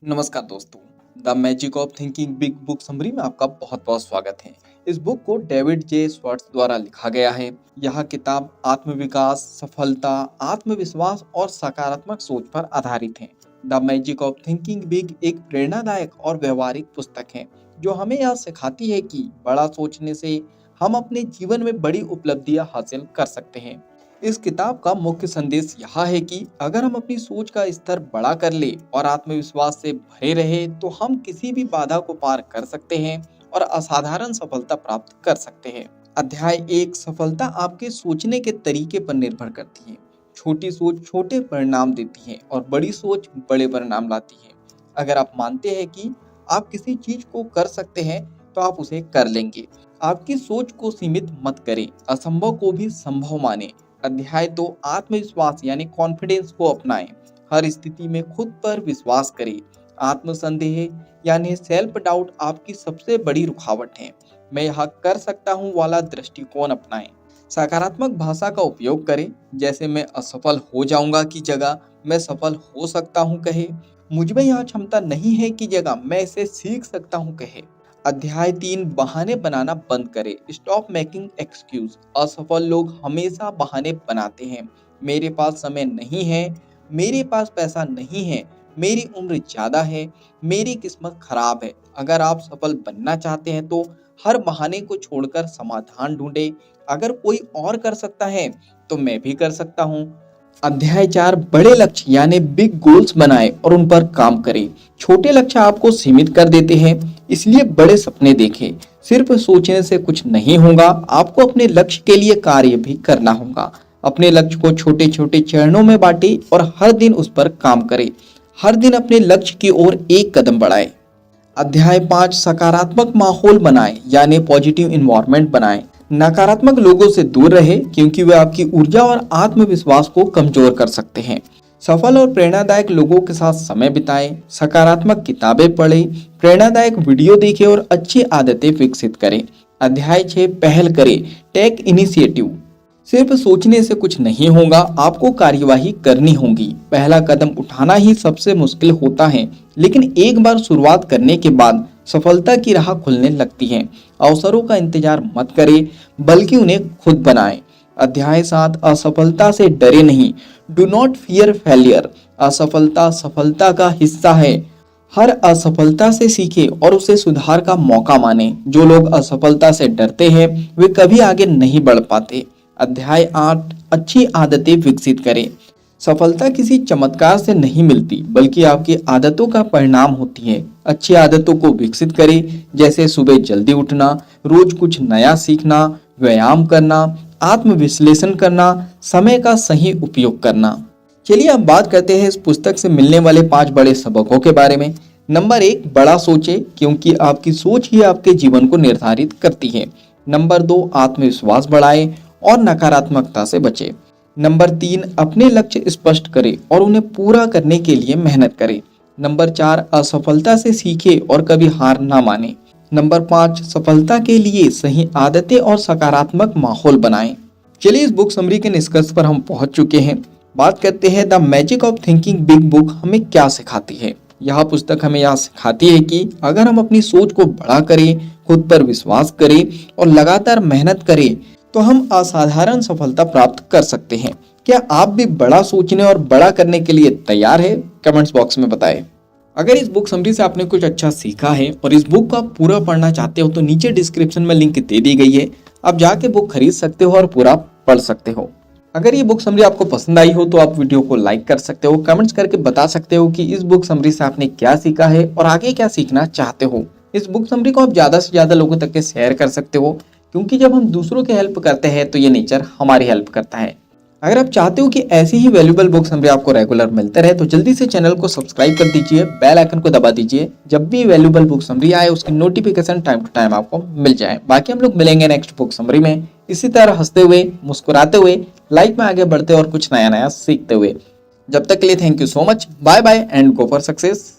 नमस्कार दोस्तों। The magic of thinking big book summary में आपका बहुत बहुत स्वागत है। इस बुक को डेविड जे स्वर्ट्स द्वारा लिखा गया है। यह किताब आत्मविकास, सफलता, आत्मविश्वास और सकारात्मक सोच पर आधारित है। The magic of thinking big एक प्रेरणादायक और व्यवहारिक पुस्तक है जो हमें यह सिखाती है कि बड़ा सोचने से हम अपने जीवन में बड़ी उपलब्धियां हासिल कर सकते हैं। इस किताब का मुख्य संदेश यह है कि अगर हम अपनी सोच का स्तर बड़ा कर ले और आत्मविश्वास से भरे रहे तो हम किसी भी बाधा को पार कर सकते हैं और असाधारण सफलता प्राप्त कर सकते हैं। अध्याय 1, सफलता आपके सोचने के तरीके पर निर्भर करती है। छोटी सोच छोटे परिणाम देती है और बड़ी सोच बड़े परिणाम लाती है। अगर आप मानते हैं कि आप किसी चीज को कर सकते हैं तो आप उसे कर लेंगे। आपकी सोच को सीमित मत करें, असंभव को भी संभव माने। अध्याय 2, आत्मविश्वास यानी कॉन्फिडेंस को अपनाएं। हर स्थिति में खुद पर विश्वास करें। आत्मसंदेह यानी सेल्फ डाउट आपकी सबसे बड़ी रुकावट है। मैं यह कर सकता हूँ वाला दृष्टिकोण अपनाएं। सकारात्मक भाषा का उपयोग करें, जैसे मैं असफल हो जाऊंगा की जगह मैं सफल हो सकता हूँ कहे। मुझ में यह क्षमता नहीं है की जगह मैं इसे सीख सकता हूँ कहे। अध्याय 3, बहाने बनाना बंद करें। Stop making excuse. असफल लोग हमेशा बहाने बनाते हैं। मेरे पास समय नहीं है, मेरे पास पैसा नहीं है, मेरी उम्र ज्यादा है, मेरी किस्मत खराब है। अगर आप सफल बनना चाहते हैं तो हर बहाने को छोड़कर समाधान ढूंढे। अगर कोई और कर सकता है तो मैं भी कर सकता हूँ। अध्याय 4, बड़े लक्ष्य यानी बिग गोल्स बनाएं और उन पर काम करें। छोटे लक्ष्य आपको सीमित कर देते हैं, इसलिए बड़े सपने देखें। सिर्फ सोचने से कुछ नहीं होगा, आपको अपने लक्ष्य के लिए कार्य भी करना होगा। अपने लक्ष्य को छोटे छोटे चरणों में बांटें और हर दिन उस पर काम करें। हर दिन अपने लक्ष्य की ओर एक कदम बढ़ाएं। अध्याय 5, सकारात्मक माहौल बनाएं यानी पॉजिटिव इन्वायरमेंट बनाएं। नकारात्मक लोगों से दूर रहे क्योंकि वे आपकी ऊर्जा और आत्मविश्वास को कमजोर कर सकते हैं। सफल और प्रेरणादायक लोगों के साथ समय बिताएं, सकारात्मक किताबें पढ़ें, प्रेरणादायक वीडियो देखें और अच्छी आदतें विकसित करें। अध्याय 6, पहल करें, टेक इनिशिएटिव। सिर्फ सोचने से कुछ नहीं होगा, आपको कार्यवाही करनी होगी। पहला कदम उठाना ही सबसे मुश्किल होता है, लेकिन एक बार शुरुआत करने के बाद सफलता की राह खुलने लगती है। अवसरों का इंतजार मत करें, बल्कि उन्हें खुद बनाएं। अध्याय 7, असफलता से डरे नहीं। Do not fear failure. असफलता सफलता का हिस्सा है। हर असफलता से सीखे और उसे सुधार का मौका माने। जो लोग असफलता से डरते हैं वे कभी आगे नहीं बढ़ पाते। अध्याय 8, अच्छी आदतें विकसित करें। सफलता किसी चमत्कार से नहीं मिलती, बल्कि आपकी आदतों का परिणाम होती है। अच्छी आदतों को विकसित करें, जैसे सुबह जल्दी उठना, रोज कुछ नया सीखना, व्यायाम करना, आत्मविश्लेषण करना, समय का सही उपयोग करना। चलिए अब बात करते हैं इस पुस्तक से मिलने वाले 5 बड़े सबकों के बारे में। नंबर 1, बड़ा सोचे, क्योंकि आपकी सोच ही आपके जीवन को निर्धारित करती है। नंबर 2, आत्मविश्वास बढ़ाएं और नकारात्मकता से बचें। नंबर 3, अपने लक्ष्य स्पष्ट करें और उन्हें पूरा करने के लिए मेहनत करें। नंबर 4, असफलता से सीखें और कभी हार ना माने। नंबर 5, सफलता के लिए सही आदतें और सकारात्मक माहौल बनाएं। चलिए इस बुक समरी के निष्कर्ष पर हम पहुंच चुके हैं। बात करते हैं the magic of thinking big book हमें क्या सिखाती है। यह पुस्तक हमें यह सिखाती है कि अगर हम अपनी सोच को बड़ा करें, खुद पर विश्वास करें और लगातार मेहनत करें तो हम असाधारण सफलता प्राप्त कर सकते हैं। क्या आप भी बड़ा सोचने और बड़ा करने के लिए तैयार है? कमेंट्स बॉक्स में बताएं। अगर इस बुक समरी से आपने कुछ अच्छा सीखा है और इस बुक को आप पूरा पढ़ना चाहते हो तो नीचे डिस्क्रिप्शन में लिंक दे दी गई है, आप जाके बुक खरीद सकते हो और पूरा पढ़ सकते हो। अगर ये बुक समरी आपको पसंद आई हो तो आप वीडियो को लाइक कर सकते हो, कमेंट्स करके बता सकते हो कि इस बुक समरी से आपने क्या सीखा है और आगे क्या सीखना चाहते हो। इस बुक समरी को आप ज्यादा से ज्यादा लोगों तक के शेयर कर सकते हो, क्योंकि जब हम दूसरों की हेल्प करते हैं तो ये नेचर हमारी हेल्प करता है। अगर आप चाहते हो कि ऐसी ही वैल्यूएबल बुक समरी आपको रेगुलर मिलते रहे तो जल्दी से चैनल को सब्सक्राइब कर दीजिए, बेल आइकन को दबा दीजिए। जब भी वैल्यूएबल बुक समरी आए उसकी नोटिफिकेशन टाइम टू टाइम आपको मिल जाए। बाकी हम लोग मिलेंगे नेक्स्ट बुक समरी में, इसी तरह हंसते हुए, मुस्कुराते हुए, लाइफ में आगे बढ़ते और कुछ नया नया सीखते हुए। जब तक के लिए thank you so much, bye bye and go for success.